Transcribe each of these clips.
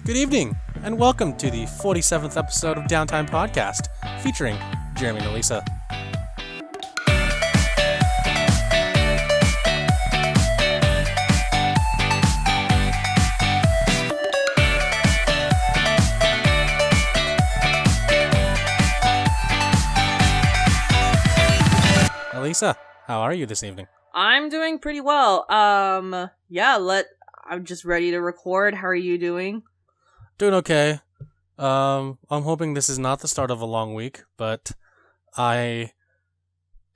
Good evening, and welcome to the 47th episode of Downtime Podcast, featuring Jeremy and Alyssa. Alyssa, how are you this evening? I'm doing pretty well. I'm just ready to record. How are you doing? Doing okay. I'm hoping this is not the start of a long week, but I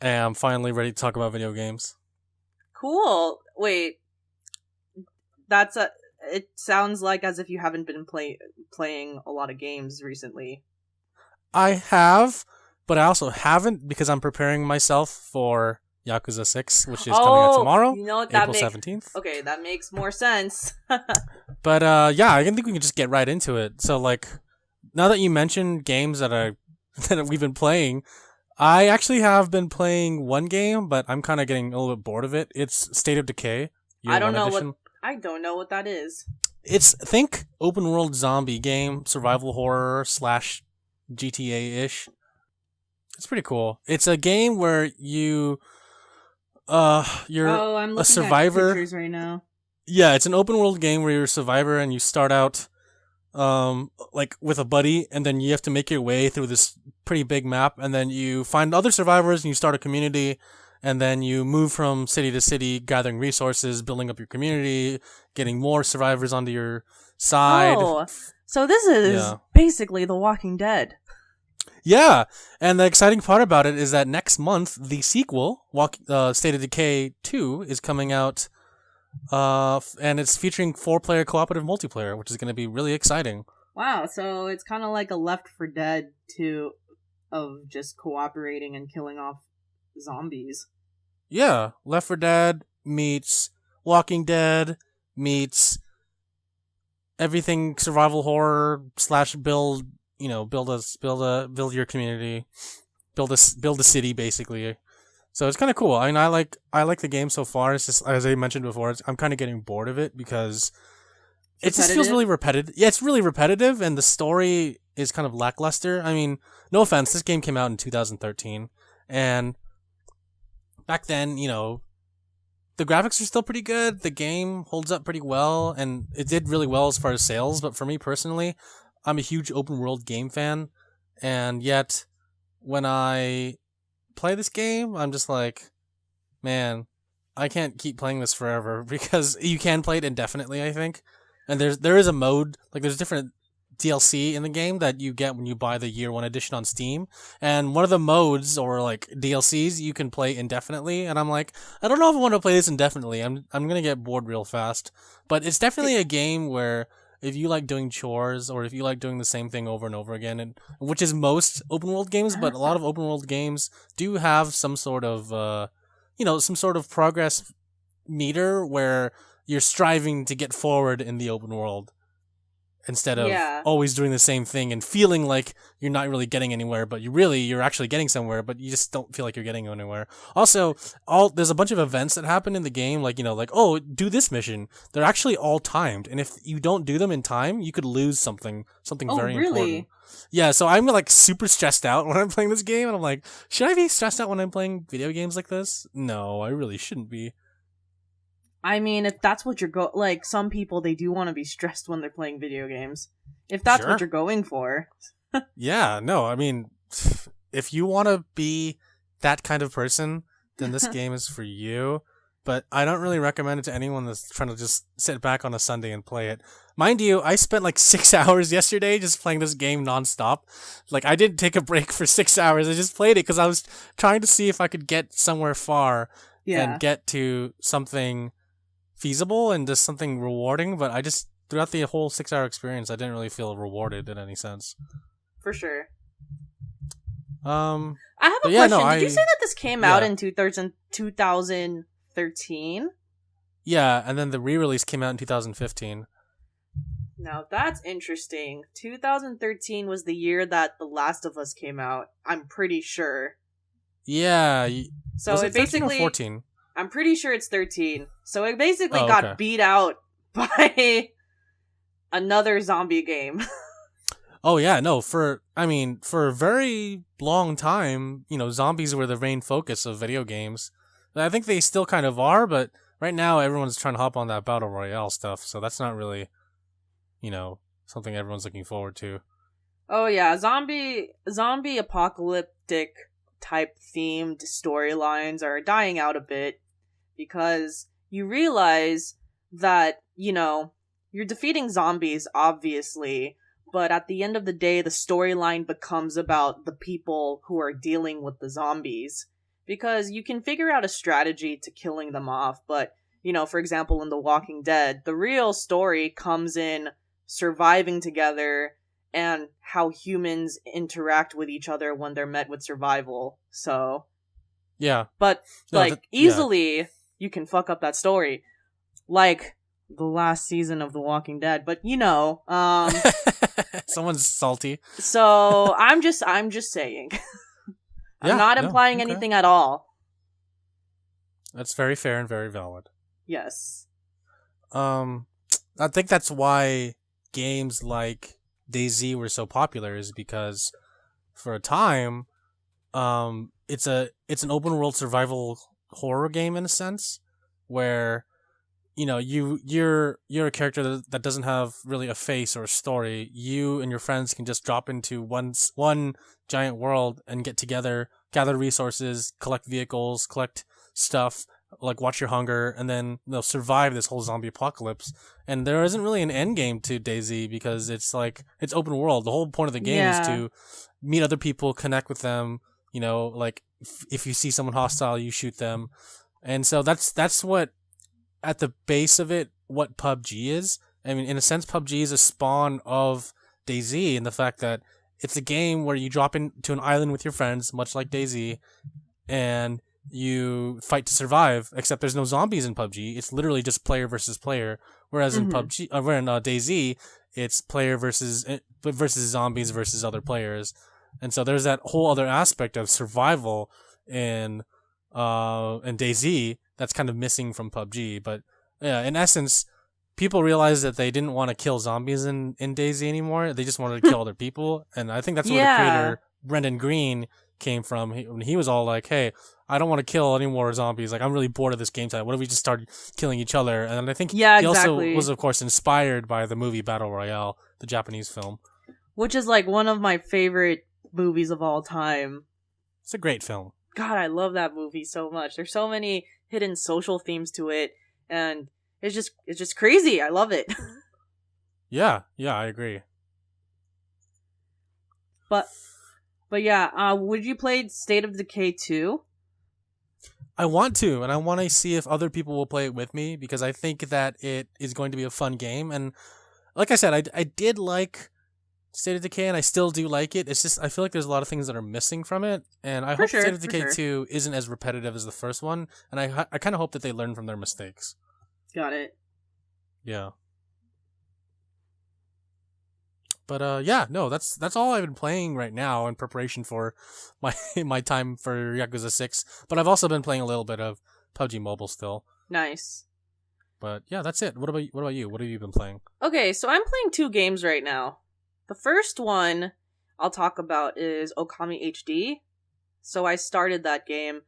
am finally ready to talk about video games. Cool. Wait. It sounds like as if you haven't been playing a lot of games recently. I have, but I also haven't because I'm preparing myself for Yakuza 6, which is coming out tomorrow, you know what, April 17th. Okay, that makes more sense. But yeah, I think we can just get right into it. So like, now that you mentioned games that we've been playing, I actually have been playing one game, but I'm kind of getting a little bit bored of it. It's State of Decay. I don't know what that is. Think open world zombie game, survival horror / GTA-ish. It's pretty cool. It's a game where you're I'm a survivor. At pictures right now. Yeah, it's an open world game where you're a survivor and you start out like with a buddy, and then you have to make your way through this pretty big map, and then you find other survivors and you start a community, and then you move from city to city, gathering resources, building up your community, getting more survivors onto your side. Oh, so this is basically The Walking Dead. Yeah, and the exciting part about it is that next month, the sequel, State of Decay 2, is coming out, and it's featuring 4-player cooperative multiplayer, which is going to be really exciting. Wow, so it's kind of like a Left 4 Dead 2 of just cooperating and killing off zombies. Yeah, Left 4 Dead meets Walking Dead meets everything survival horror / build your community, build a city basically. So it's kind of cool. I mean, I like the game so far. It's just, as I mentioned before, I'm kind of getting bored of it because it just feels really repetitive. Yeah, it's really repetitive, and the story is kind of lackluster. I mean, no offense, this game came out in 2013, and back then, the graphics are still pretty good. The game holds up pretty well, and it did really well as far as sales. But for me personally, I'm a huge open world game fan, and yet when I play this game, I'm just like, man, I can't keep playing this forever, because you can play it indefinitely, I think. And there is a mode, like there's different DLC in the game that you get when you buy the Year 1 edition on Steam, and one of the modes or like DLCs you can play indefinitely, and I'm like, I don't know if I want to play this indefinitely. I'm gonna get bored real fast. But it's definitely a game where if you like doing chores, or if you like doing the same thing over and over again, and which is most open world games, but a lot of open world games do have some sort of progress meter where you're striving to get forward in the open world instead of always doing the same thing and feeling like you're not really getting anywhere, but you're actually getting somewhere, but you just don't feel like you're getting anywhere. Also, there's a bunch of events that happen in the game, like, oh, do this mission. They're actually all timed, and if you don't do them in time, you could lose something very important. Yeah, so I'm like super stressed out when I'm playing this game, and I'm like, should I be stressed out when I'm playing video games like this? No, I really shouldn't be. I mean, if that's what you're like, some people, they do want to be stressed when they're playing video games. If that's what you're going for. Yeah, no, I mean, if you want to be that kind of person, then this game is for you. But I don't really recommend it to anyone that's trying to just sit back on a Sunday and play it. Mind you, I spent like 6 hours yesterday just playing this game nonstop. Like, I didn't take a break for 6 hours. I just played it because I was trying to see if I could get somewhere far and get to something feasible and just something rewarding, but I just, throughout the whole 6-hour experience, I didn't really feel rewarded in any sense. For sure. I have a question. Did you say that this came out in 2013? Yeah, and then the re-release came out in 2015. Now that's interesting. 2013 was the year that The Last of Us came out, I'm pretty sure. Yeah. So was it basically 14? I'm pretty sure it's 13. So it basically got beat out by another zombie game. Oh yeah, no, for a very long time, zombies were the main focus of video games. I think they still kind of are, but right now everyone's trying to hop on that battle royale stuff, so that's not really, something everyone's looking forward to. Oh yeah, zombie apocalyptic type themed storylines are dying out a bit because you realize that, you're defeating zombies, obviously, but at the end of the day, the storyline becomes about the people who are dealing with the zombies. Because you can figure out a strategy to killing them off, but, for example, in The Walking Dead, the real story comes in surviving together and how humans interact with each other when they're met with survival. So... Yeah. But, easily, you can fuck up that story. Like... the last season of The Walking Dead, but someone's salty. So I'm just saying. I'm not implying anything at all. That's very fair and very valid. Yes. I think that's why games like DayZ were so popular, is because for a time, it's an open world survival horror game in a sense, where you're a character that doesn't have really a face or a story. You and your friends can just drop into one giant world and get together, gather resources, collect vehicles, collect stuff, like watch your hunger, and then they'll survive this whole zombie apocalypse. And there isn't really an end game to DayZ because it's open world. The whole point of the game is to meet other people, connect with them. If you see someone hostile, you shoot them. And so that's what, at the base of it, what PUBG is. I mean, in a sense, PUBG is a spawn of DayZ, in the fact that it's a game where you drop into an island with your friends, much like DayZ, and you fight to survive, except there's no zombies in PUBG. It's literally just player versus player, whereas in DayZ, it's player versus zombies versus other players. And so there's that whole other aspect of survival in DayZ that's kind of missing from PUBG. But yeah, in essence, people realized that they didn't want to kill zombies in DayZ anymore. They just wanted to kill other people. And I think that's where the creator, Brendan Green, came from. He was all like, hey, I don't want to kill any more zombies. Like, I'm really bored of this game type. What if we just started killing each other? And I think he also was, of course, inspired by the movie Battle Royale, the Japanese film. Which is like one of my favorite movies of all time. It's a great film. God, I love that movie so much. There's so many hidden social themes to it, and it's just crazy. I love it. Yeah, I agree. But yeah, would you play State of Decay 2? I want to, and I want to see if other people will play it with me, because I think that it is going to be a fun game. And like I said, I did like State of Decay, and I still do like it. It's just, I feel like there's a lot of things that are missing from it, and I hope State of Decay 2 isn't as repetitive as the first one, and I kind of hope that they learn from their mistakes. Got it. Yeah. But yeah, no, that's all I've been playing right now in preparation for my time for Yakuza 6. But I've also been playing a little bit of PUBG Mobile still. Nice. But yeah, that's it. What about you? What have you been playing? Okay, so I'm playing 2 games right now. The first one I'll talk about is Okami HD. So I started that game,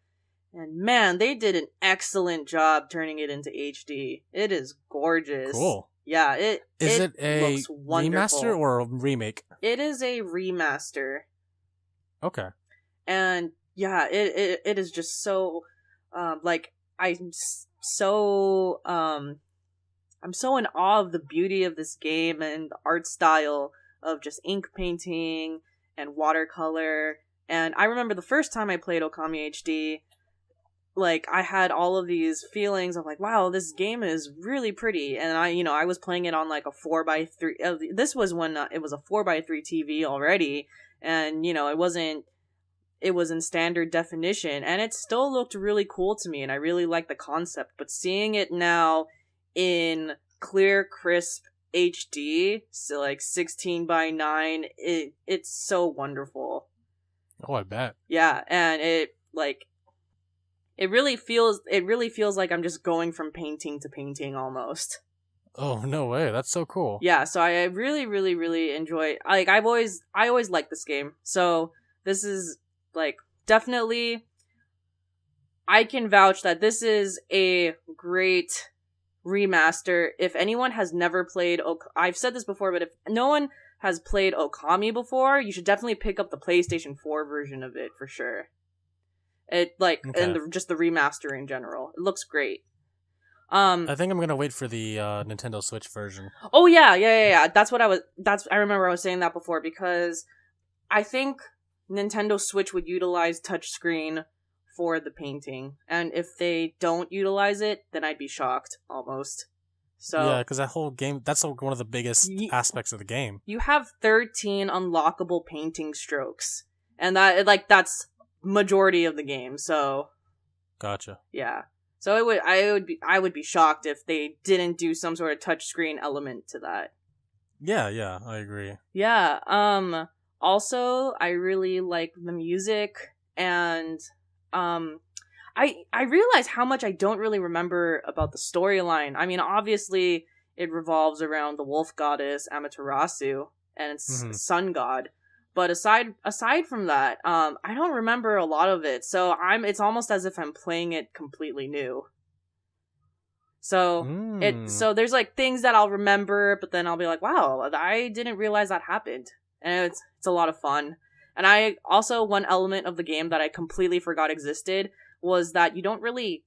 and man, they did an excellent job turning it into HD. It is gorgeous. Cool. Yeah, it a remaster or a remake? It is a remaster. Okay. And yeah, it is just so I'm so in awe of the beauty of this game and the art style of just ink painting and watercolor. And I remember the first time I played Okami HD, like, I had all of these feelings of like, wow, this game is really pretty. And I was playing it on like a 4x3. This was when it was a 4x3 TV already. And, it was in standard definition. And it still looked really cool to me. And I really liked the concept. But seeing it now in clear, crisp HD, so like 16:9, it's so wonderful. Oh, I bet. Yeah, and it really feels like I'm just going from painting to painting almost. Oh, no way. That's so cool. Yeah, so I really, really, really enjoy. Like I always liked this game. So this is like definitely. I can vouch that this is a great remaster. If anyone has never played, I've said this before, but if no one has played Okami before, you should definitely pick up the PlayStation 4 version of it for sure. It and just the remaster in general. It looks great. I think I'm gonna wait for the Nintendo Switch version. Oh yeah. I remember I was saying that before because I think Nintendo Switch would utilize touchscreen for the painting, and if they don't utilize it, then I'd be shocked almost. So yeah, because that whole game, that's one of the biggest aspects of the game. You have 13 unlockable painting strokes, and that's majority of the game. So gotcha. Yeah. So I would be shocked if they didn't do some sort of touchscreen element to that. Yeah, I agree. Yeah. Also, I really like the music, and I realize how much I don't really remember about the storyline. I mean, obviously, it revolves around the wolf goddess Amaterasu and its sun god. But aside from that, I don't remember a lot of it. So it's almost as if I'm playing it completely new. So so there's like things that I'll remember, but then I'll be like, wow, I didn't realize that happened. And it's a lot of fun. And I also, one element of the game that I completely forgot existed was that you don't really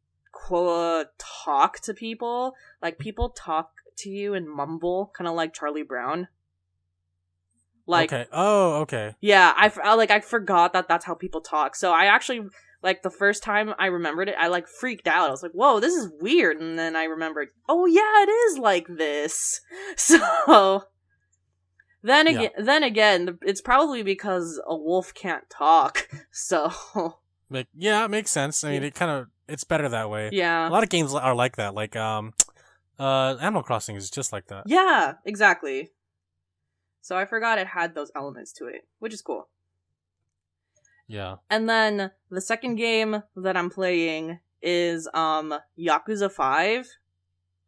talk to people. Like, people talk to you and mumble, kind of like Charlie Brown. Like, okay. Oh, okay. Yeah, I forgot that that's how people talk. So I actually, like, the first time I remembered it, I, like, freaked out. I was like, whoa, this is weird. And then I remembered, oh, yeah, it is like this. So then again, it's probably because a wolf can't talk. So yeah, it makes sense. I mean, it's better that way. Yeah. A lot of games are like that. Like, Animal Crossing is just like that. Yeah, exactly. So I forgot it had those elements to it, which is cool. Yeah. And then the second game that I'm playing is Yakuza 5.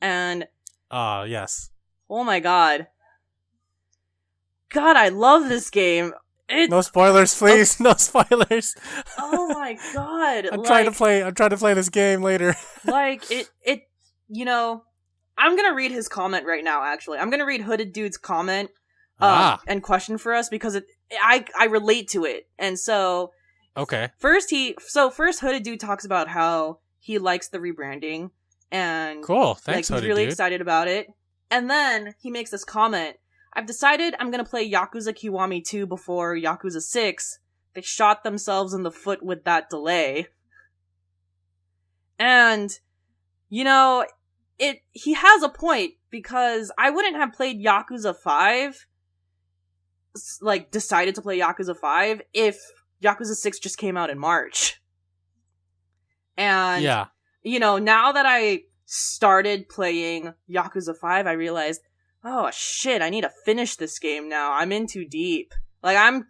And yes. Oh my god. God, I love this game. No spoilers, please. No spoilers. Oh my god. I'm trying to play this game later. Like it you know, I'm going to read his comment right now actually. I'm going to read Hooded Dude's comment and question for us because I relate to it. And so okay. First Hooded Dude talks about how he likes the rebranding and cool. Thanks, like, he's really excited about it. And then he makes this comment, I've decided I'm going to play Yakuza Kiwami 2 before Yakuza 6. They shot themselves in the foot with that delay. And, you know, he has a point, because I wouldn't have played Yakuza 5, like, decided to play Yakuza 5, if Yakuza 6 just came out in March. And, yeah. You know, now that I started playing Yakuza 5, I realized, oh shit, I need to finish this game now. I'm in too deep. Like, I'm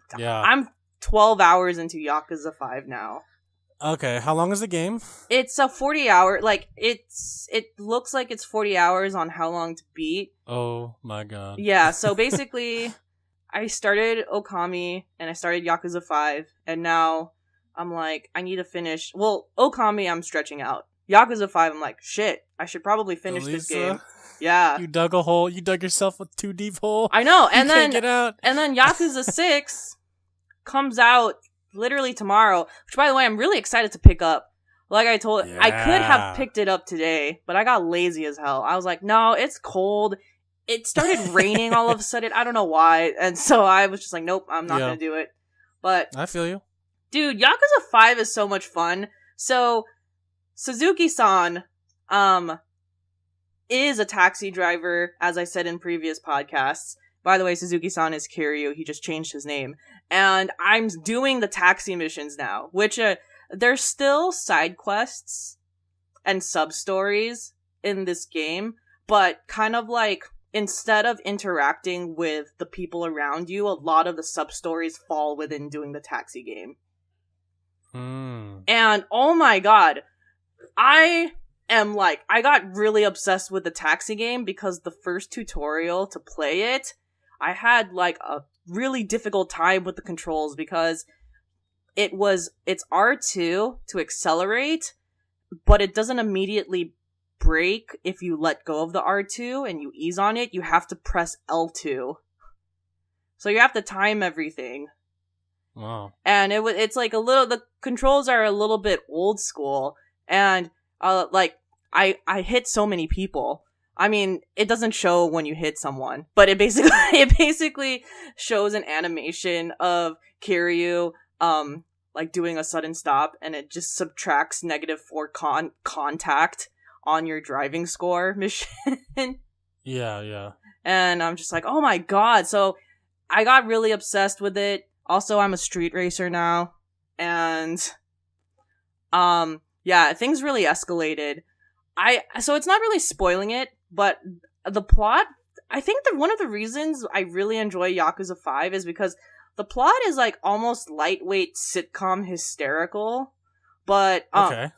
12 hours into Yakuza 5 now. Okay, how long is the game? It's a 40-hour, like, it looks like it's 40 hours on how long to beat. Oh my god. Yeah, so basically, I started Okami, and I started Yakuza 5, and now I'm like, I need to finish. Well, Okami, I'm stretching out. Yakuza 5, I'm like, shit, I should probably finish this game. Yeah. You dug a hole. You dug yourself a too deep hole. I know, and then can't get out. And then Yakuza 6 comes out literally tomorrow, which, by the way, I'm really excited to pick up. Like I told, I could have picked it up today, but I got lazy as hell. I was like, no, it's cold. It started raining all of a sudden. I don't know why. And so I was just like, nope, I'm not going to do it. But I feel you. Dude, Yakuza 5 is so much fun. So Suzuki-san is a taxi driver, as I said in previous podcasts. By the way, Suzuki-san is Kiryu. He just changed his name. And I'm doing the taxi missions now, which there's still side quests and sub-stories in this game, but kind of like, instead of interacting with the people around you, a lot of the sub-stories fall within doing the taxi game. And, oh my god, I am like, I got really obsessed with the taxi game because the first tutorial to play it, I had like a really difficult time with the controls because it's R2 to accelerate, but it doesn't immediately brake if you let go of the R2 and you ease on it. You have to press L2. So you have to time everything. Wow. And it's like the controls are a little bit old school, and like I hit so many people. I mean, it doesn't show when you hit someone, but it basically shows an animation of Kiryu like doing a sudden stop, and it just subtracts -4 contact on your driving score mission. Yeah. And I'm just like, oh my god. So I got really obsessed with it. Also, I'm a street racer now, and yeah, things really escalated. So it's not really spoiling it, but the plot, I think that one of the reasons I really enjoy Yakuza 5 is because the plot is like almost lightweight sitcom hysterical, but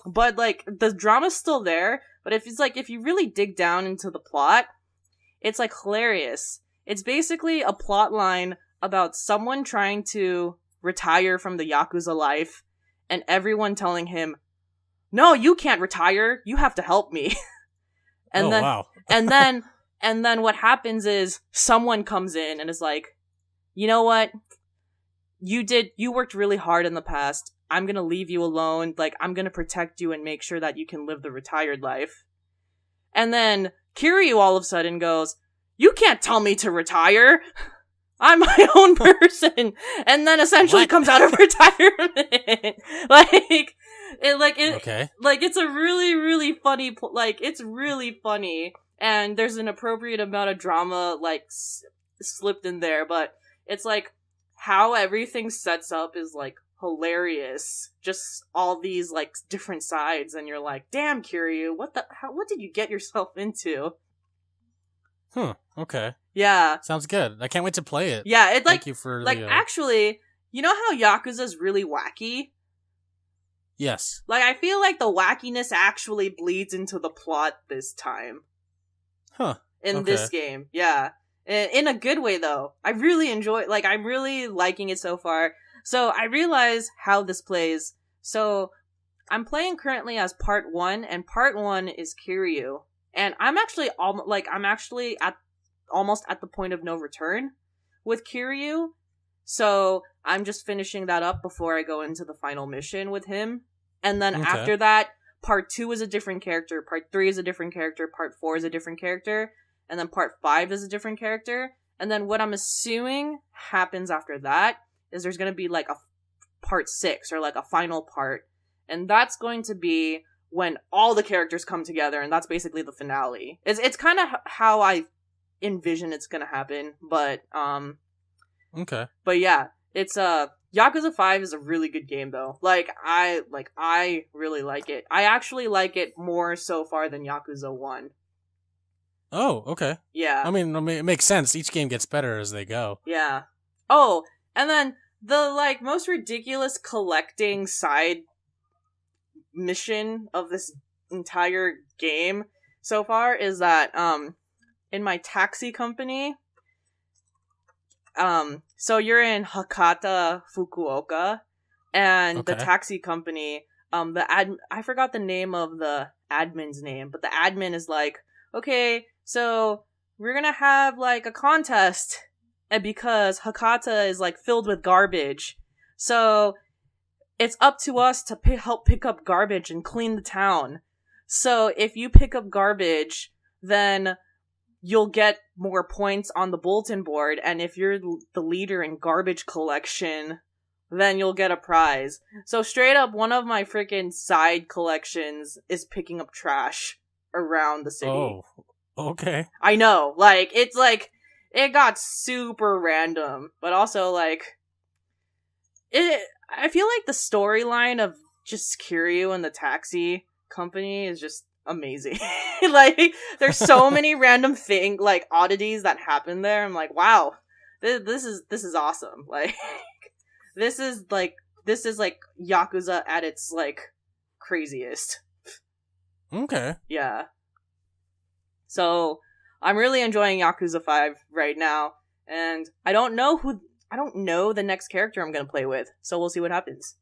but like the drama's still there, but if you really dig down into the plot, it's like hilarious. It's basically a plot line about someone trying to retire from the Yakuza life, and everyone telling him, no, you can't retire, you have to help me. Wow. and then what happens is someone comes in and is like, you know what? You worked really hard in the past. I'm gonna leave you alone. Like, I'm gonna protect you and make sure that you can live the retired life. And then Kiryu all of a sudden goes, you can't tell me to retire. I'm my own person. And then essentially comes out of retirement. Okay. Like, it's a really, really funny, it's really funny. And there's an appropriate amount of drama, like, slipped in there. But it's like, how everything sets up is, like, hilarious. Just all these, like, different sides. And you're like, damn, Kiryu, what did you get yourself into? Okay. Yeah. Sounds good. I can't wait to play it. Yeah, it's like, thank you for actually, you know how Yakuza's really wacky? Yes. Like, I feel like the wackiness actually bleeds into the plot this time. In this game, yeah. In a good way, though. I really enjoy, I'm really liking it so far. So, I realize how this plays. So, I'm playing currently as part 1, and part 1 is Kiryu. And I'm actually almost at the point of no return with Kiryu. So I'm just finishing that up before I go into the final mission with him. And then after that, part 2 is a different character, part 3 is a different character, part 4 is a different character, and then part 5 is a different character. And then what I'm assuming happens after that is there's going to be like a part 6 or like a final part. And that's going to be when all the characters come together, and that's basically the finale. It's kind of how I envision it's gonna happen, but okay. But yeah, it's Yakuza 5 is a really good game though. I really like it. I actually like it more so far than Yakuza 1. Oh, okay. Yeah. I mean, it makes sense. Each game gets better as they go. Yeah. Oh, and then the most ridiculous collecting side mission of this entire game so far is that in my taxi company, so you're in Hakata, Fukuoka, and the taxi company, I forgot the name of the admin's name, but the admin is like, okay, so we're gonna have like a contest, and because Hakata is like filled with garbage, so it's up to us to help pick up garbage and clean the town. So if you pick up garbage, then you'll get more points on the bulletin board, and if you're the leader in garbage collection, then you'll get a prize. So straight up, one of my freaking side collections is picking up trash around the city. Oh, okay. I know, it got super random, but also, I feel like the storyline of just Kiryu and the taxi company is just amazing. There's so many random oddities that happen there. I'm like, wow, this is awesome. This is Yakuza at its craziest. Okay. Yeah. So I'm really enjoying Yakuza 5 right now, and I don't know the next character I'm gonna play with, so we'll see what happens.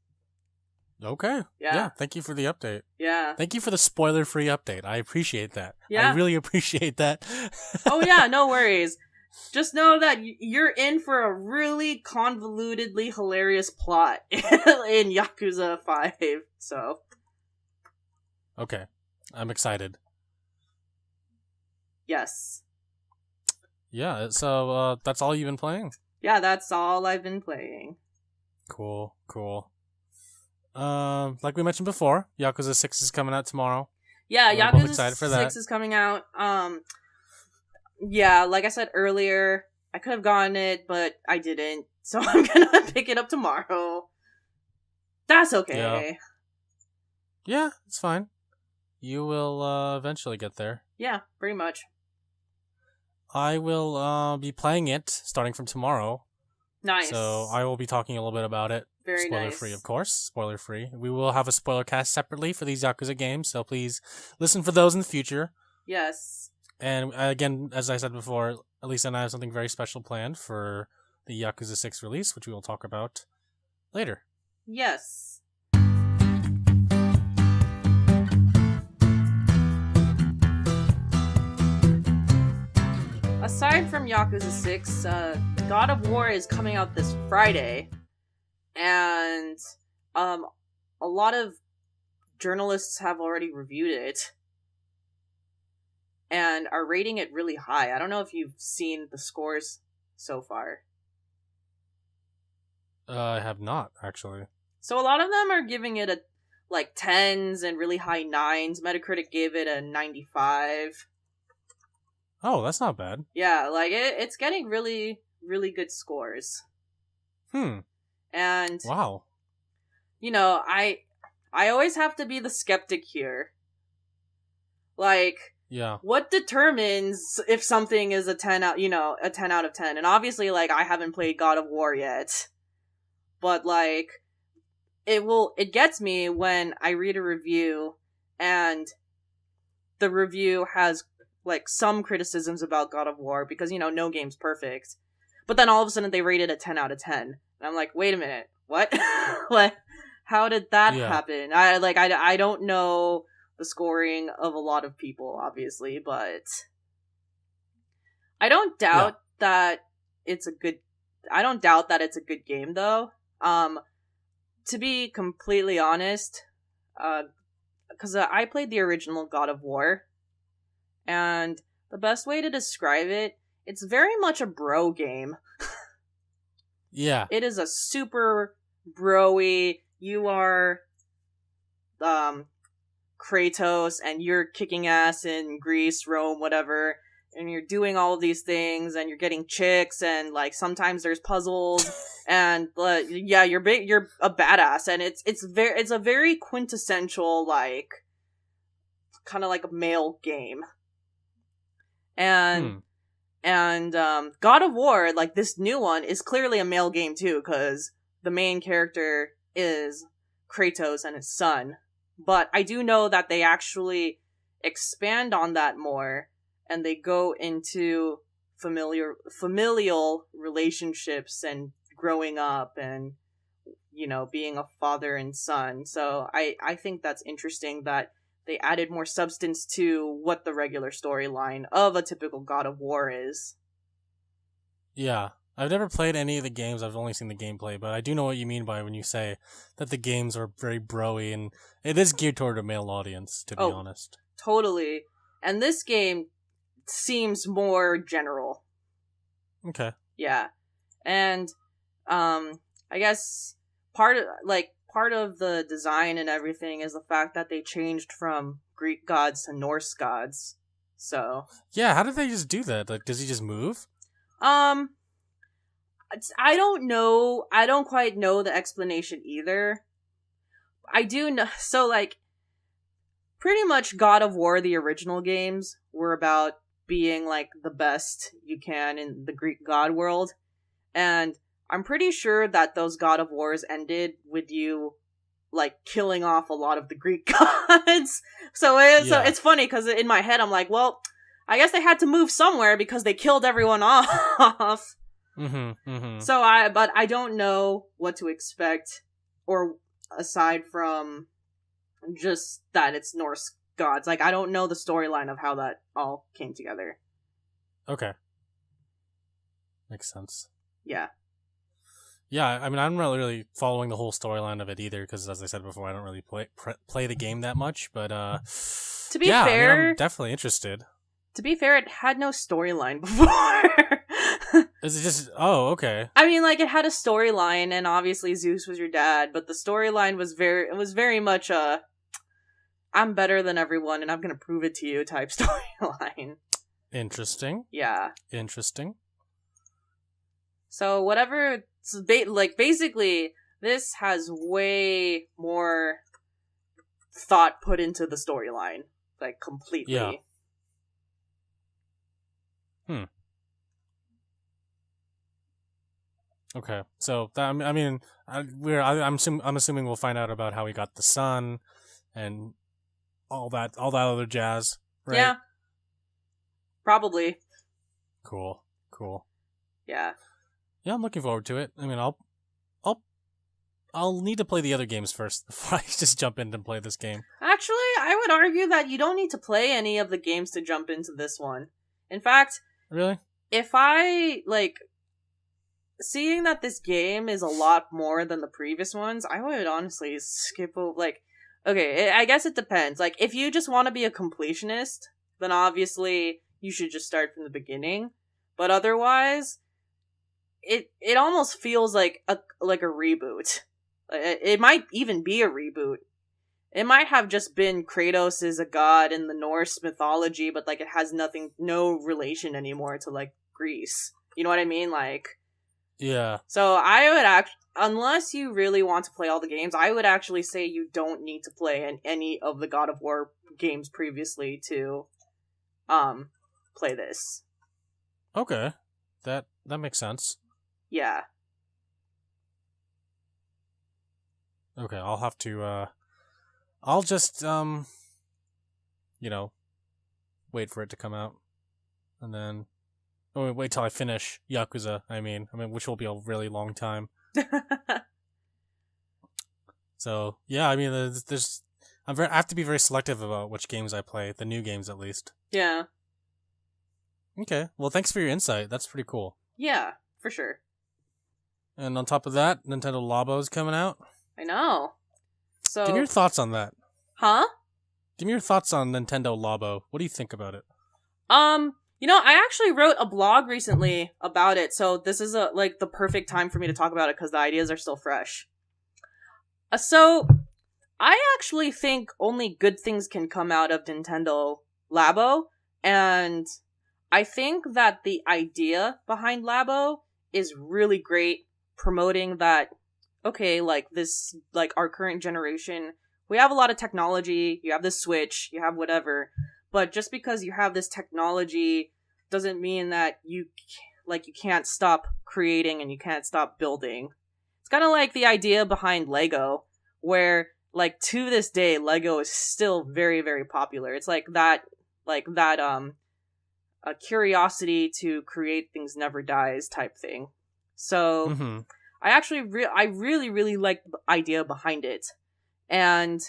Okay. Yeah. Thank you for the update. Yeah. Thank you for the spoiler-free update. I appreciate that. Yeah. I really appreciate that. Oh yeah, no worries. Just know that you're in for a really convolutedly hilarious plot in Yakuza 5, so. Okay. I'm excited. Yes. Yeah, so that's all you've been playing? Yeah, that's all I've been playing. Cool. Like we mentioned before, Yakuza 6 is coming out tomorrow. Yeah, We're both excited for that. 6 is coming out. Yeah, like I said earlier, I could have gotten it, but I didn't. So I'm gonna pick it up tomorrow. That's okay. Yeah, it's fine. You will eventually get there. Yeah, pretty much. I will be playing it starting from tomorrow. Nice. So I will be talking a little bit about it. Very Spoiler nice. free, of course. Spoiler free. We will have a spoiler cast separately for these Yakuza games, so please listen for those in the future. Yes. And again, as I said before, Alyssa and I have something very special planned for the Yakuza 6 release, which we will talk about later. Yes. Aside from Yakuza 6, God of War is coming out this Friday, and a lot of journalists have already reviewed it and are rating it really high. I don't know if you've seen the scores so far. I have not, actually. So a lot of them are giving it a 10s and really high 9s. Metacritic gave it a 95. Oh, that's not bad. Yeah, it's getting really, really good scores. And wow. I always have to be the skeptic here. Yeah. What determins if something is a 10 out of 10? And obviously, I haven't played God of War yet. But, it gets me when I read a review and the review has, some criticisms about God of War because, no game's perfect. But then all of a sudden they rated a 10 out of 10. And I'm like, wait a minute, what? How did that happen? I don't know the scoring of a lot of people, obviously, but I don't doubt that it's a good game, though. To be completely honest, because I played the original God of War, and the best way to describe it, it's very much a bro game. Yeah. It is a super bro-y, you are Kratos, and you're kicking ass in Greece, Rome, whatever, and you're doing all of these things, and you're getting chicks, and sometimes there's puzzles, and you're a badass, and it's a very quintessential kind of a male game, and God of War, this new one, is clearly a male game too, because the main character is Kratos and his son. But I do know that they actually expand on that more, and they go into familial relationships and growing up and, being a father and son. So I think that's interesting that they added more substance to what the regular storyline of a typical God of War is. Yeah. I've never played any of the games, I've only seen the gameplay, but I do know what you mean by when you say that the games are very bro-y, and it is geared toward a male audience, to be honest. Totally. And this game seems more general. Okay. Yeah. And, I guess part of the design and everything is the fact that they changed from Greek gods to Norse gods. So. Yeah, how did they just do that? Does he just move? I don't know. I don't quite know the explanation either. I do know. So, pretty much God of War, the original games, were about being, the best you can in the Greek god world. And I'm pretty sure that those God of Wars ended with you, like killing off a lot of the Greek gods. So it's funny because in my head I'm like, well, I guess they had to move somewhere because they killed everyone off. So I don't know what to expect, or aside from just that it's Norse gods. Like, I don't know the storyline of how that all came together. Okay. Makes sense. Yeah. Yeah, I mean, I'm not really following the whole storyline of it either, because as I said before, I don't really play the game that much, but to be fair, I mean, I'm definitely interested. To be fair, it had no storyline before. Is it just... Oh, okay. I mean, like, it had a storyline, and obviously Zeus was your dad, but the storyline was very much a I'm better than everyone, and I'm gonna prove it to you type storyline. Interesting. Yeah. Interesting. So whatever... basically, this has way more thought put into the storyline. Like, completely. Yeah. Okay, so I'm assuming we'll find out about how he got the sun, and all that other jazz, right? Yeah, probably. Cool. Yeah. Yeah, I'm looking forward to it. I mean, I'll need to play the other games first before I just jump in and play this game. Actually, I would argue that you don't need to play any of the games to jump into this one. In fact, really, if I seeing that this game is a lot more than the previous ones, I would honestly skip over, okay, I guess it depends. Like, if you just want to be a completionist, then obviously you should just start from the beginning. But otherwise, it almost feels like a reboot. It might even be a reboot. It might have just been Kratos is a god in the Norse mythology, but like it has no relation anymore to like Greece. You know what I mean? Like, yeah. So I would unless you really want to play all the games, I would actually say you don't need to play any of the God of War games previously to play this. Okay. That makes sense. Yeah. Okay, I'll have to I'll just wait for it to come out. And then wait till I finish Yakuza, I mean, which will be a really long time. So, yeah, I mean, I have to be very selective about which games I play, the new games at least. Yeah. Okay, well, thanks for your insight. That's pretty cool. Yeah, for sure. And on top of that, Nintendo Labo is coming out. I know. So, give me your thoughts on that. Huh? Give me your thoughts on Nintendo Labo. What do you think about it? I actually wrote a blog recently about it, so this is the perfect time for me to talk about it because the ideas are still fresh. So, I actually think only good things can come out of Nintendo Labo, and I think that the idea behind Labo is really great, promoting that, okay, like this, like our current generation, we have a lot of technology, you have the Switch, you have whatever, but just because you have this technology doesn't mean that you can't stop creating and you can't stop building. It's kind of like the idea behind Lego, where, like, to this day, Lego is still very, very popular. It's a curiosity to create things never dies type thing. So, mm-hmm. I really, really like the idea behind it. And,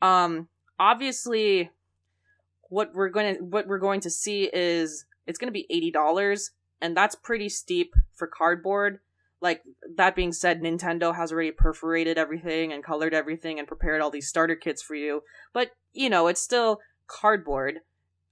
obviously, what we're going to see is it's going to be $80, and that's pretty steep for cardboard. Like, that being said, Nintendo has already perforated everything and colored everything and prepared all these starter kits for you. But, it's still cardboard.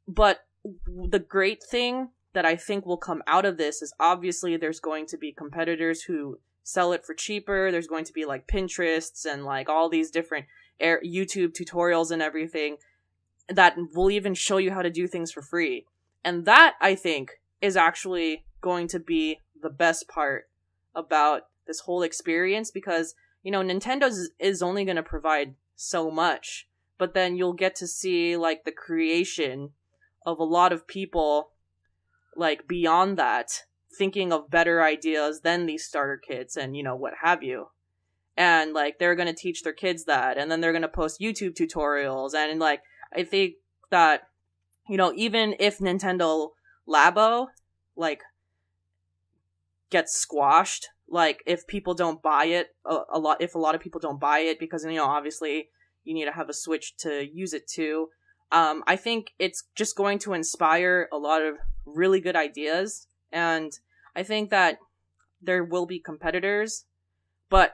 But the great thing that I think will come out of this is obviously there's going to be competitors who sell it for cheaper. There's going to be, like, Pinterests and, like, all these different YouTube tutorials and everything that will even show you how to do things for free. And that, I think, is actually going to be the best part about this whole experience, because, Nintendo is only going to provide so much, but then you'll get to see, like, the creation of a lot of people, like, beyond that, thinking of better ideas than these starter kits and, what have you. and like they're gonna teach their kids that, and then they're gonna post YouTube tutorials, and like I think that, you know, even if Nintendo Labo like gets squashed, like if people don't buy it if a lot of people don't buy it, because, you know, obviously you need to have a Switch to use it too, I think it's just going to inspire a lot of really good ideas, and I think that there will be competitors, but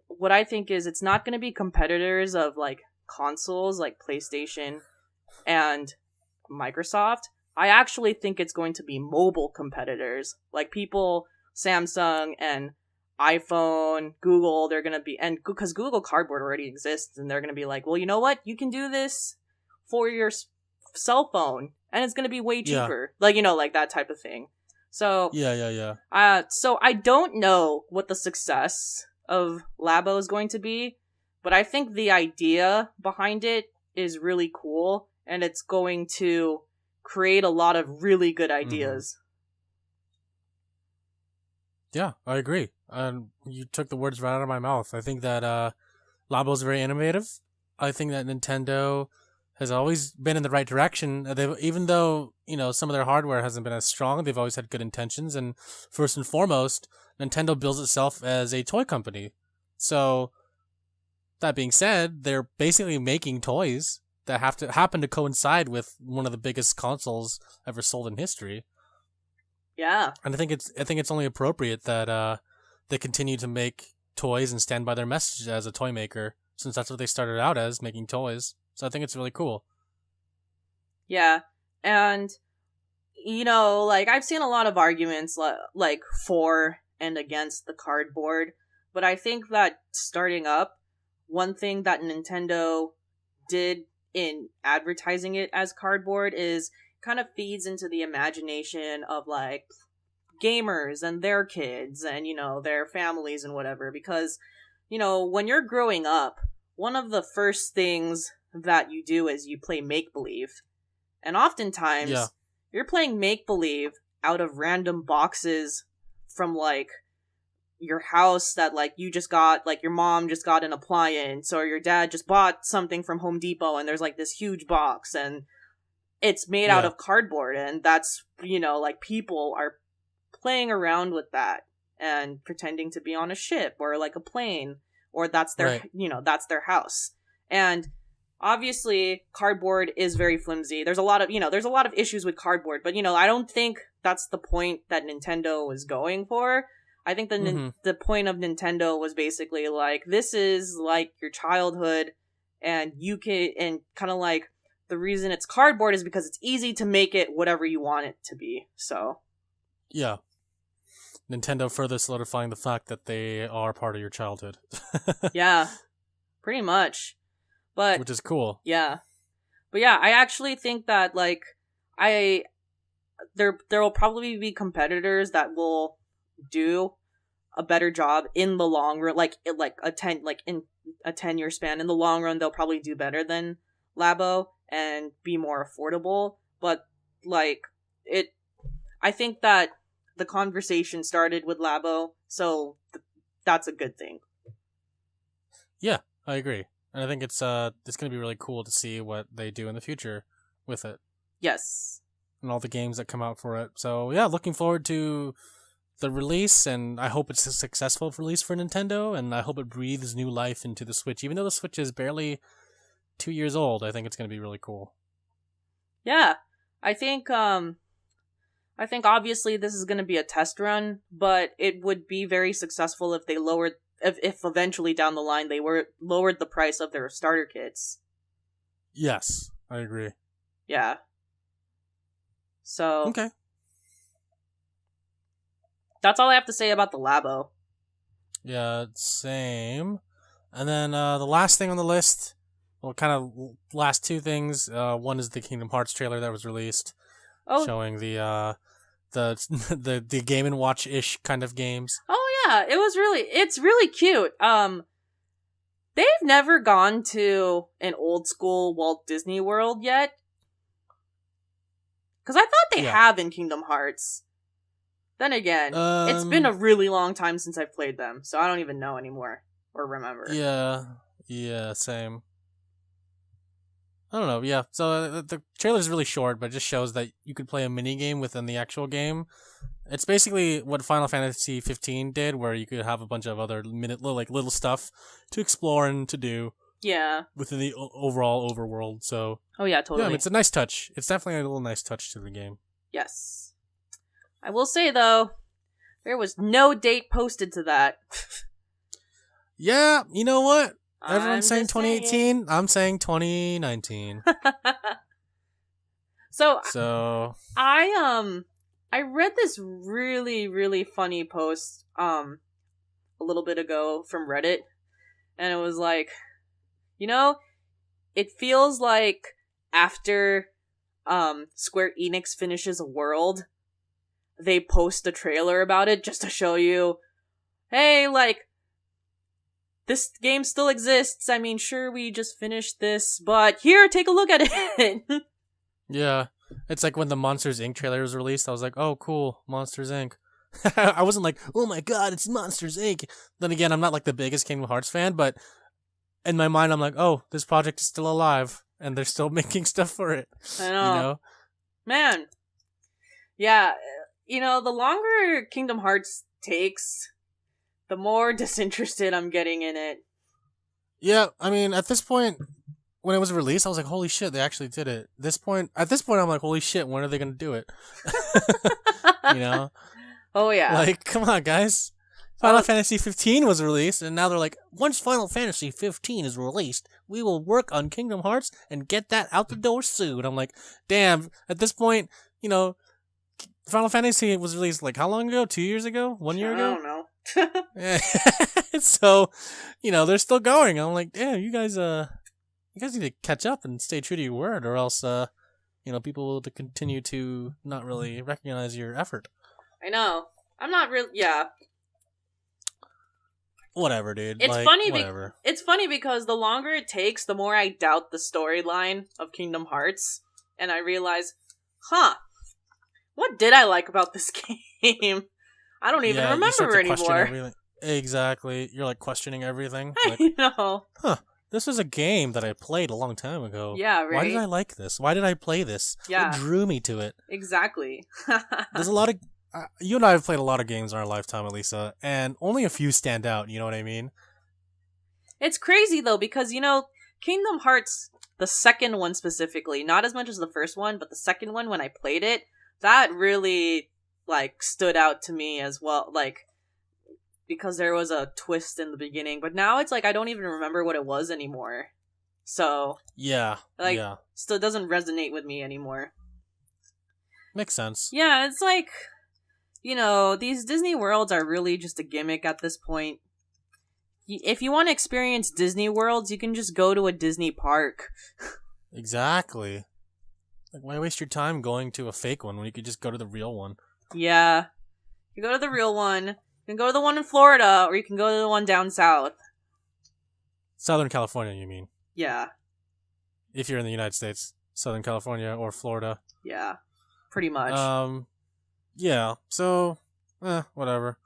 what I think is it's not going to be competitors of like consoles like PlayStation and Microsoft. I actually think it's going to be mobile competitors, like people, Samsung and iPhone, Google, they're going to be, and because Google Cardboard already exists, and they're going to be like, well, you know what? You can do this for your cell phone, and it's going to be way cheaper. Like, you know, like that type of thing. So, so I don't know what the success of Labo is going to be, but I think the idea behind it is really cool, and it's going to create a lot of really good ideas. Yeah, I agree. You took the words right out of my mouth. I think that Labo is very innovative. I think that Nintendo has always been in the right direction. Even though, you know, some of their hardware hasn't been as strong, they've always had good intentions. And first and foremost, Nintendo bills itself as a toy company. So, that being said, they're basically making toys that happen to coincide with one of the biggest consoles ever sold in history. Yeah. And I think it's only appropriate that they continue to make toys and stand by their message as a toy maker, since that's what they started out as, making toys. So I think it's really cool. Yeah. And, you know, like, I've seen a lot of arguments, like, for and against the cardboard, but I think that starting up, one thing that Nintendo did in advertising it as cardboard is kind of feeds into the imagination of, like, gamers and their kids and, you know, their families and whatever, because, you know, when you're growing up, one of the first things that you do is you play make-believe. And oftentimes, you're playing make-believe out of random boxes from, like, your house that, like, you just got, like, your mom just got an appliance, or your dad just bought something from Home Depot, and there's, like, this huge box, and it's made out of cardboard, and that's, you know, like, people are playing around with that, and pretending to be on a ship, or, like, a plane, or that's their, you know, that's their house. And obviously, cardboard is very flimsy. There's a lot of, you know, there's a lot of issues with cardboard, but, you know, I don't think that's the point that Nintendo was going for. I think the point of Nintendo was basically like, this is like your childhood, and you can, and kind of like, the reason it's cardboard is because it's easy to make it whatever you want it to be. So, yeah, Nintendo further solidifying the fact that they are part of your childhood. Yeah, pretty much. But which is cool. Yeah, but yeah, I actually think that, like, there will probably be competitors that will do a better job in the long run, in a 10-year span. In the long run, they'll probably do better than Labo and be more affordable. But, like, I think that the conversation started with Labo, so that's a good thing. Yeah, I agree. And I think it's going to be really cool to see what they do in the future with it. Yes. And all the games that come out for it. So, yeah, looking forward to the release, and I hope it's a successful release for Nintendo, and I hope it breathes new life into the Switch. Even though the Switch is barely 2 years old, I think it's going to be really cool. Yeah. I think obviously this is going to be a test run, but it would be very successful if they if eventually down the line they lowered the price of their starter kits. Yes, I agree. Yeah. So okay, that's all I have to say about the Labo. Yeah, same. And then the last thing on the list, well, kind of last two things. One is the Kingdom Hearts trailer that was released, showing the the Game & Watch-ish kind of games. Oh yeah, it's really cute. They've never gone to an old school Walt Disney World yet. Because I thought they have in Kingdom Hearts. Then again, it's been a really long time since I've played them, so I don't even know anymore or remember. Yeah, same. I don't know, yeah. So the trailer's really short, but it just shows that you could play a mini game within the actual game. It's basically what Final Fantasy 15 did, where you could have a bunch of other little stuff to explore and to do. Yeah. Within the overall overworld, so. Oh yeah, totally. Yeah, it's a nice touch. It's definitely a little nice touch to the game. Yes. I will say though, there was no date posted to that. Yeah, you know what? Everyone's saying 2018. I'm saying 2019. So I read this really, really funny post a little bit ago from Reddit, and it was like, it feels like after Square Enix finishes a world, they post a trailer about it just to show you, hey, like, this game still exists. I mean, sure, we just finished this, but here, take a look at it. Yeah. It's like when the Monsters, Inc. trailer was released, I was like, oh, cool, Monsters, Inc. I wasn't like, oh my god, it's Monsters, Inc. Then again, I'm not like the biggest Kingdom Hearts fan, but in my mind, I'm like, oh, this project is still alive, and they're still making stuff for it. I know. Man. Yeah, the longer Kingdom Hearts takes, the more disinterested I'm getting in it. Yeah, I mean, at this point, when it was released, I was like, holy shit, they actually did it. At this point, I'm like, holy shit, when are they going to do it? Oh, yeah. Like, come on, guys. Final Fantasy 15 was released, and now they're like, once Final Fantasy 15 is released, we will work on Kingdom Hearts and get that out the door soon. I'm like, damn, at this point, Final Fantasy was released like how long ago? 2 years ago? 1 year ago? I don't know. So, they're still going. I'm like, yeah, you guys need to catch up and stay true to your word, or else, people will continue to not really recognize your effort. I know. I'm not really. Yeah. Whatever, dude. It's like, funny. Whatever. It's funny because the longer it takes, the more I doubt the storyline of Kingdom Hearts, and I realize, what did I like about this game? I don't even remember anymore. Exactly. You're like questioning everything. Like, I know. This was a game that I played a long time ago. Yeah, right. Why did I like this? Why did I play this? Yeah. What drew me to it? Exactly. There's a lot of... you and I have played a lot of games in our lifetime, Alyssa, and only a few stand out, you know what I mean? It's crazy, though, because, Kingdom Hearts, the second one specifically, not as much as the first one, but the second one, when I played it, that really, stood out to me as well, because there was a twist in the beginning, but now it's I don't even remember what it was anymore. So... Yeah, still doesn't resonate with me anymore. Makes sense. Yeah, it's these Disney worlds are really just a gimmick at this point. If you want to experience Disney worlds, you can just go to a Disney park. Exactly. Why waste your time going to a fake one when you could just go to the real one? Yeah. You go to the real one. You can go to the one in Florida, or you can go to the one down south. Southern California, you mean? Yeah. If you're in the United States. Southern California or Florida. Yeah. Pretty much. Yeah, so, whatever.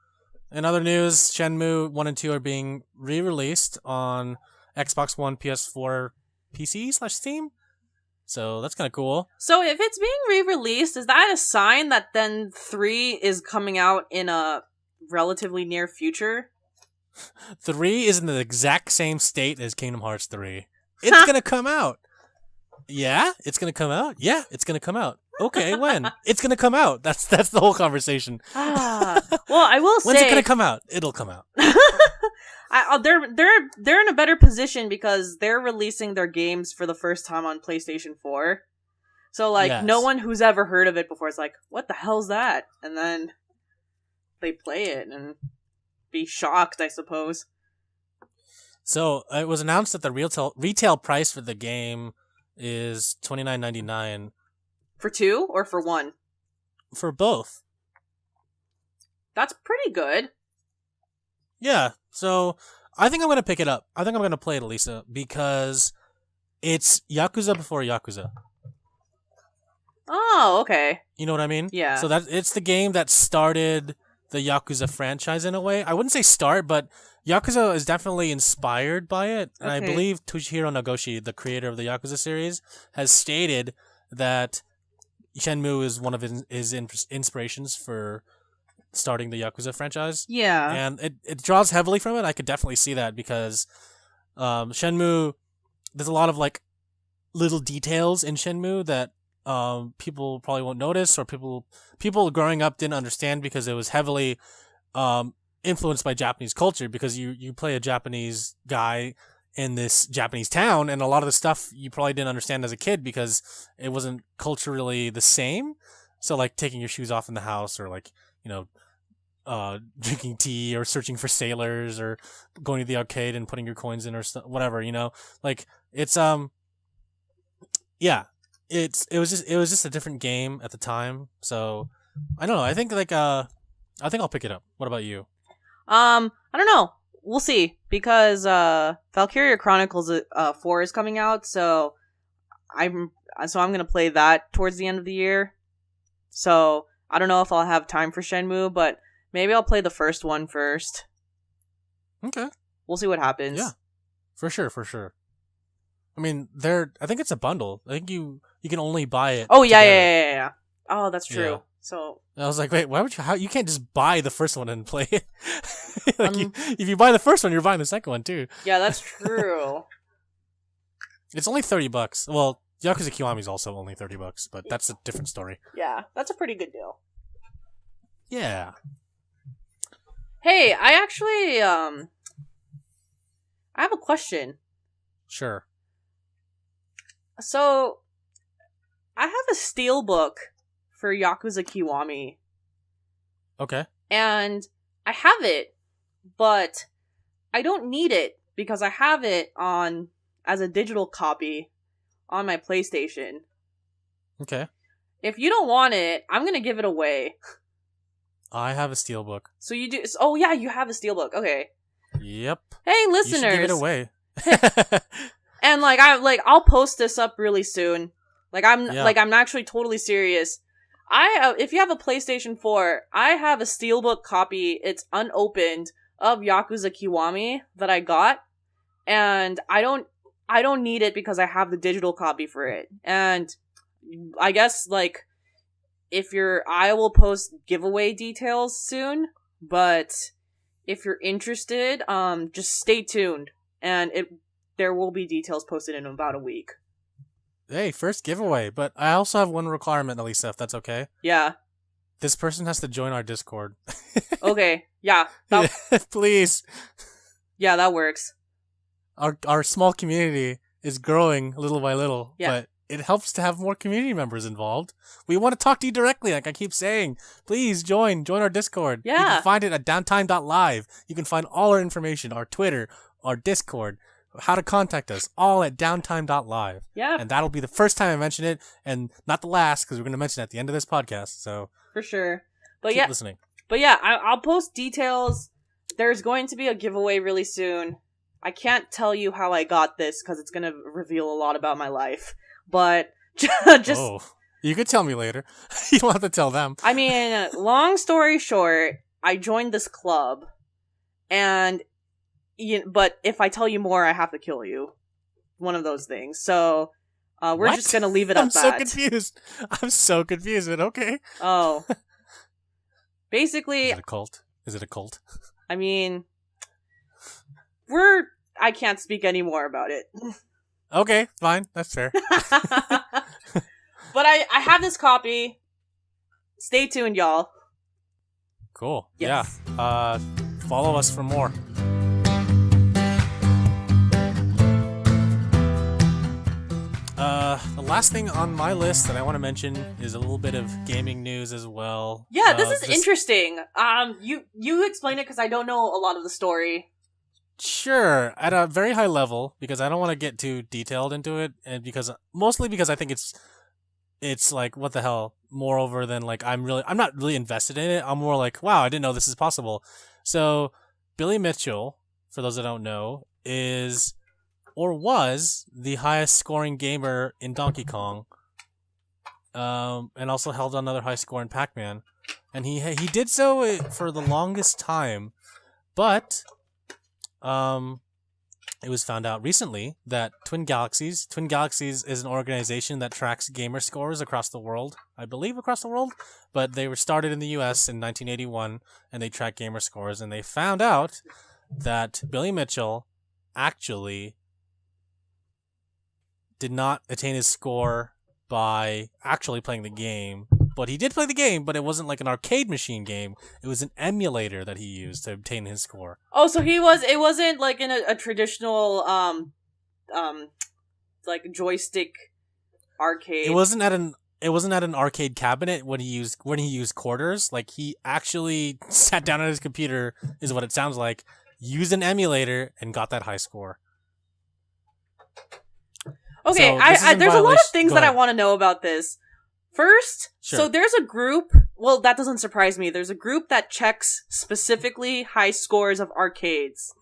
In other news, Shen Mue 1 and 2 are being re-released on Xbox One, PS4, PC/Steam. So that's kind of cool. So if it's being re-released, is that a sign that then 3 is coming out in a relatively near future? 3 is in the exact same state as Kingdom Hearts 3. It's gonna come out. Yeah, it's gonna come out. Yeah, it's gonna come out. Okay, when? It's gonna come out. That's the whole conversation. Well, I will say, when's it gonna come out? It'll come out. They're in a better position because they're releasing their games for the first time on PlayStation 4. So yes. No one who's ever heard of it before is like, what the hell's that? And then they play it and be shocked, I suppose. So it was announced that the retail price for the game is $29.99. For 2 or for 1? For both. That's pretty good. Yeah, so I think I'm going to pick it up. I think I'm going to play it, Alyssa, because it's Yakuza before Yakuza. Oh, okay. You know what I mean? Yeah. So it's the game that started the Yakuza franchise in a way. I wouldn't say start, but Yakuza is definitely inspired by it. And I believe Toshihiro Nagoshi, the creator of the Yakuza series, has stated that Shen Mue is one of his inspirations for starting the Yakuza franchise. Yeah. And it draws heavily from it. I could definitely see that because Shen Mue, there's a lot of like little details in Shen Mue that people probably won't notice, or people growing up didn't understand because it was heavily influenced by Japanese culture, because you play a Japanese guy in this Japanese town, and a lot of the stuff you probably didn't understand as a kid because it wasn't culturally the same. So like taking your shoes off in the house, or like, you know, drinking tea, or searching for sailors, or going to the arcade and putting your coins in, or whatever, you know, like it's yeah, it was just a different game at the time. So I don't know. I think I think I'll pick it up. What about you? I don't know. We'll see, because Valkyria Chronicles 4 is coming out, so I'm gonna play that towards the end of the year. So I don't know if I'll have time for Shenmue, but maybe I'll play the first one first. Okay. We'll see what happens. Yeah, for sure. I mean, I think it's a bundle. I think you can only buy it. Oh yeah. Oh, that's true. Yeah. So I was like, wait, why would you? You can't just buy the first one and play it. Like if you buy the first one, you're buying the second one too. Yeah, that's true. It's only $30. Well, Yakuza Kiwami is also only $30, but that's a different story. Yeah, that's a pretty good deal. Yeah. Hey, I actually I have a question. Sure. So, I have a steelbook for Yakuza Kiwami. Okay. And I have it, but I don't need it because I have it on as a digital copy on my PlayStation. Okay. If you don't want it, I'm gonna give it away. I have a steelbook. So you do? Oh yeah, you have a steelbook. Okay. Yep. Hey, listeners, you should give it away. And I'll post this up really soon. I'm actually totally serious. If you have a PlayStation 4, I have a steelbook copy. It's unopened of Yakuza Kiwami that I got, and I don't need it because I have the digital copy for it. And I guess I will post giveaway details soon, but if you're interested, just stay tuned, and there will be details posted in about a week. Hey, first giveaway, but I also have one requirement, Alyssa, if that's okay. Yeah. This person has to join our Discord. Okay, yeah. Please. Yeah, that works. Our small community is growing little by little, yeah. But it helps to have more community members involved. We want to talk to you directly, like I keep saying. Please join our Discord. Yeah. You can find it at Downtime.Live. You can find all our information, our Twitter, our Discord, how to contact us, all at Downtime.Live. Yeah. And that'll be the first time I mention it, and not the last, because we're going to mention it at the end of this podcast. So for sure. But keep listening. But yeah, I'll post details. There's going to be a giveaway really soon. I can't tell you how I got this, because it's going to reveal a lot about my life. But just... Oh, you could tell me later. You don't have to tell them. I mean, long story short, I joined this club, and... but if I tell you more, I have to kill you. One of those things. So, we're just gonna leave it at that. I'm so confused, but okay. Oh. Basically... Is it a cult? I mean... I can't speak any more about it. Okay, fine. That's fair. But I have this copy. Stay tuned, y'all. Cool. Yes. Yeah. Follow us for more. The last thing on my list that I want to mention is a little bit of gaming news as well. Yeah, this is interesting. You explain it because I don't know a lot of the story. Sure, at a very high level, because I don't want to get too detailed into it, and mostly because I think it's like, what the hell, moreover than like I'm not really invested in it. I'm more like, wow, I didn't know this is possible. So Billy Mitchell, for those that don't know, is or was the highest scoring gamer in Donkey Kong. and also held another high score in Pac-Man, and he did so for the longest time, but it was found out recently that Twin Galaxies is an organization that tracks gamer scores across the world. I believe across the world, but they were started in the US in 1981, and they track gamer scores, and they found out that Billy Mitchell actually did not attain his score by actually playing the game. But he did play the game, but it wasn't like an arcade machine game. It was an emulator that he used to obtain his score. Oh, so it wasn't like in a traditional, like joystick arcade. It wasn't at an arcade cabinet when he used quarters. Like, he actually sat down at his computer, is what it sounds like, used an emulator, and got that high score. Okay, so there's a lot of things that I want to know about this. First, sure. So there's a group, well, that doesn't surprise me. There's a group that checks specifically high scores of arcades.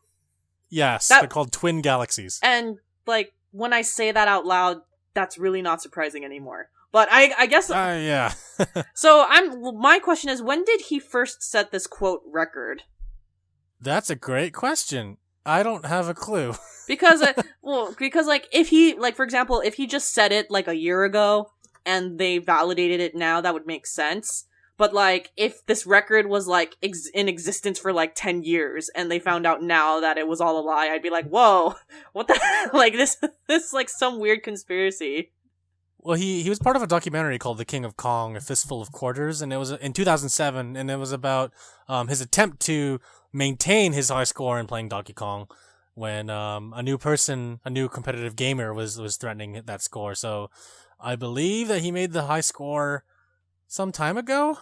Yes, they're called Twin Galaxies. And, like, when I say that out loud, that's really not surprising anymore. But I guess... yeah. So, my question is, when did he first set this, quote, record? That's a great question. I don't have a clue. Because, like, if he, like, for example, if he just said it, like, a year ago, and they validated it now, that would make sense. But, like, if this record was, like, in existence for, like, 10 years, and they found out now that it was all a lie, I'd be like, whoa, what the like, this like, some weird conspiracy. Well, he was part of a documentary called The King of Kong, A Fistful of Quarters, and it was in 2007, and it was about his attempt to maintain his high score in playing Donkey Kong when a new competitive gamer was threatening that score. So I believe that he made the high score some time ago.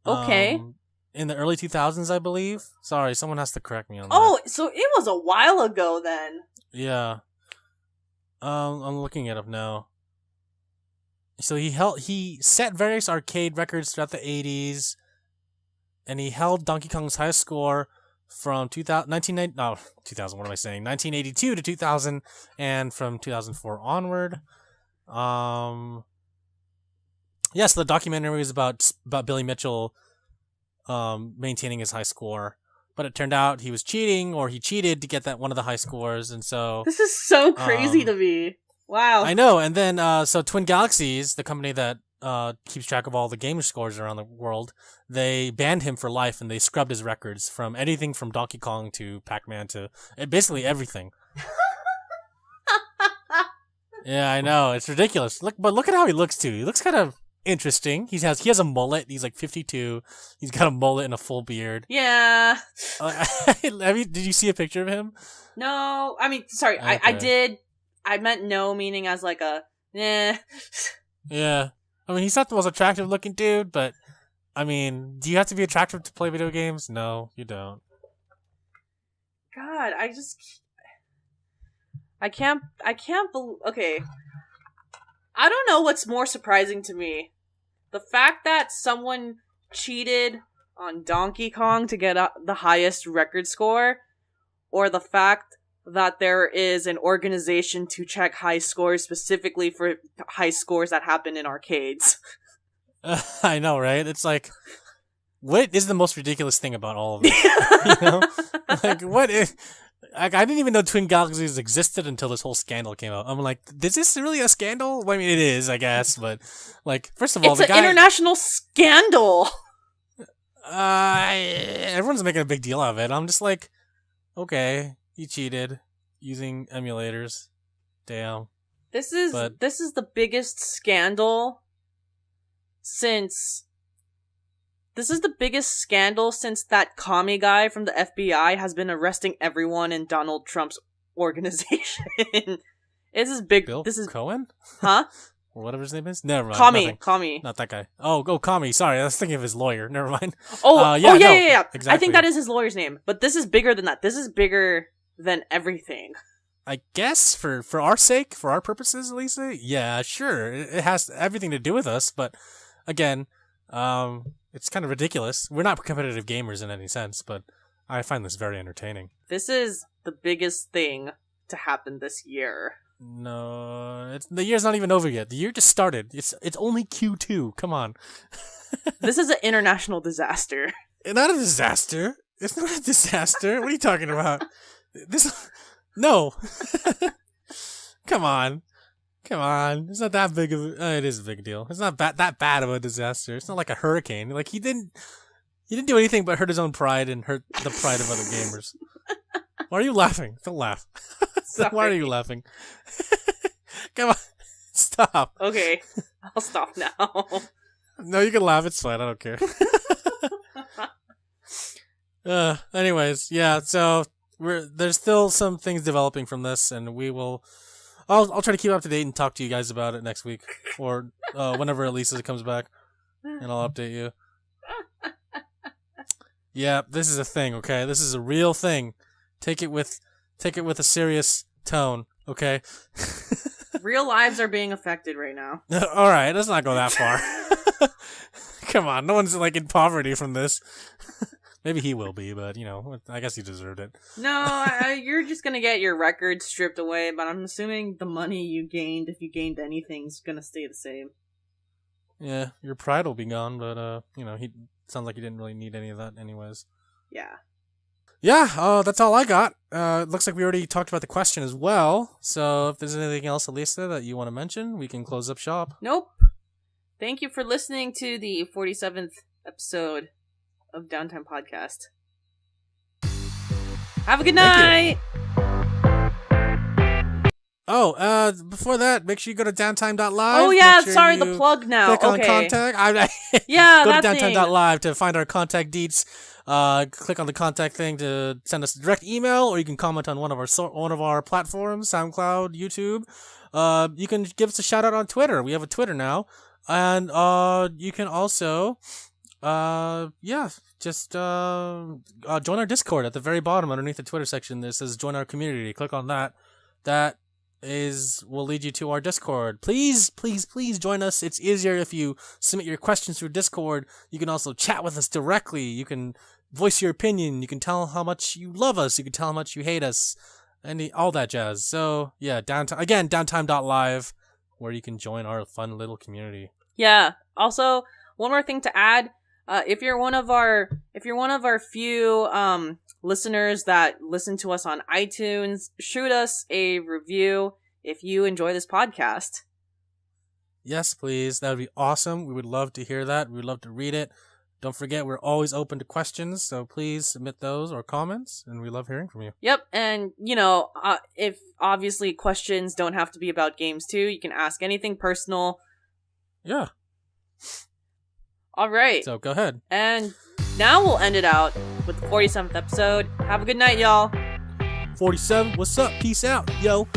Okay. In the early 2000s, I believe. Sorry, someone has to correct me on that. Oh, so it was a while ago then. Yeah. I'm looking it up now. So he set various arcade records throughout the 80s, and he held Donkey Kong's highest score from 1982 to 2000, and from 2004 onward. Yes, the documentary was about Billy Mitchell maintaining his high score, but it turned out he was cheating, or he cheated to get that one of the high scores, and so this is so crazy to me. Wow. I know, and then so Twin Galaxies, the company that keeps track of all the gamer scores around the world, they banned him for life, and they scrubbed his records from anything from Donkey Kong to Pac-Man to basically everything. Yeah, I know, it's ridiculous. Look at how he looks too. He looks kind of interesting. He has a mullet. He's like 52. He's got a mullet and a full beard. Yeah. Did you see a picture of him? No, I mean, sorry, okay. I did. I meant no, meaning as like a, eh. Yeah. I mean, he's not the most attractive looking dude, but, I mean, do you have to be attractive to play video games? No, you don't. God, I can't believe, okay. I don't know what's more surprising to me. The fact that someone cheated on Donkey Kong to get the highest record score, or the fact that there is an organization to check high scores specifically for high scores that happen in arcades. I know, right? It's like, what is the most ridiculous thing about all of this? You know? Like, what is... I didn't even know Twin Galaxies existed until this whole scandal came out. I'm like, is this really a scandal? Well, I mean, it is, I guess, but, like, first of all, it's an international scandal! Everyone's making a big deal out of it. I'm just like, okay, he cheated using emulators. Damn. This is the biggest scandal since... This is the biggest scandal since that commie guy from the FBI has been arresting everyone in Donald Trump's organization. This is big. This is Cohen? Huh? Or whatever his name is? Never mind. Commie. Not that guy. Oh, Commie. Sorry, I was thinking of his lawyer. Never mind. Yeah. Exactly. I think that is his lawyer's name. But this is bigger than that. This is bigger than everything. I guess for our sake, for our purposes, Lisa, yeah, sure. It has everything to do with us, but again, it's kind of ridiculous. We're not competitive gamers in any sense, but I find this very entertaining. This is the biggest thing to happen this year. No, the year's not even over yet. The year just started. It's only Q2. Come on. This is an international disaster. It's not a disaster. It's not a disaster. What are you talking about? No. Come on. It's not that big of it is a big deal. It's not that bad of a disaster. It's not like a hurricane. Like he didn't do anything but hurt his own pride and hurt the pride of other gamers. Why are you laughing? Don't laugh. Why are you laughing? Come on. Stop. Okay. I'll stop now. No, you can laugh. It's fine. I don't care. Anyways, yeah, so there's still some things developing from this, and I'll try to keep up to date and talk to you guys about it next week, or whenever Alyssa comes back, and I'll update you. Yeah, this is a thing, okay? This is a real thing. Take it with a serious tone, okay? Real lives are being affected right now. All right, let's not go that far. Come on, no one's like in poverty from this. Maybe he will be, but I guess he deserved it. No, you're just gonna get your record stripped away, but I'm assuming the money you gained, if you gained anything, is gonna stay the same. Yeah, your pride will be gone, but he sounds like he didn't really need any of that anyways. Yeah. Yeah, that's all I got. Looks like we already talked about the question as well. So if there's anything else, Alyssa, that you want to mention, we can close up shop. Nope. Thank you for listening to the 47th episode of Downtime Podcast. Have a good night! Oh, before that, make sure you go to Downtime.Live. Oh yeah, sorry, the plug now. Click okay. on contact. Yeah, go that to thing. Downtime.Live to find our contact deets. Click on the contact thing to send us a direct email, or you can comment on one of our platforms, SoundCloud, YouTube. You can give us a shout out on Twitter. We have a Twitter now, and you can also, just join our Discord at the very bottom underneath the Twitter section. That says "Join our community." Click on that. That will lead you to our Discord. Please join us. It's easier if you submit your questions through Discord. You can also chat with us directly. You can voice your opinion. You can tell how much you love us. You can tell how much you hate us, and all that jazz. So yeah, Downtime.Live, where you can join our fun little community. Yeah. Also, one more thing to add. If you're one of our few listeners that listen to us on iTunes, shoot us a review if you enjoy this podcast. Yes, please. That would be awesome. We would love to hear that. We would love to read it. Don't forget, we're always open to questions, so please submit those or comments, and we love hearing from you. Yep, and if obviously questions don't have to be about games too, you can ask anything personal. Yeah. All right. So go ahead. And now we'll end it out with the 47th episode. Have a good night, y'all. 47, what's up? Peace out, yo.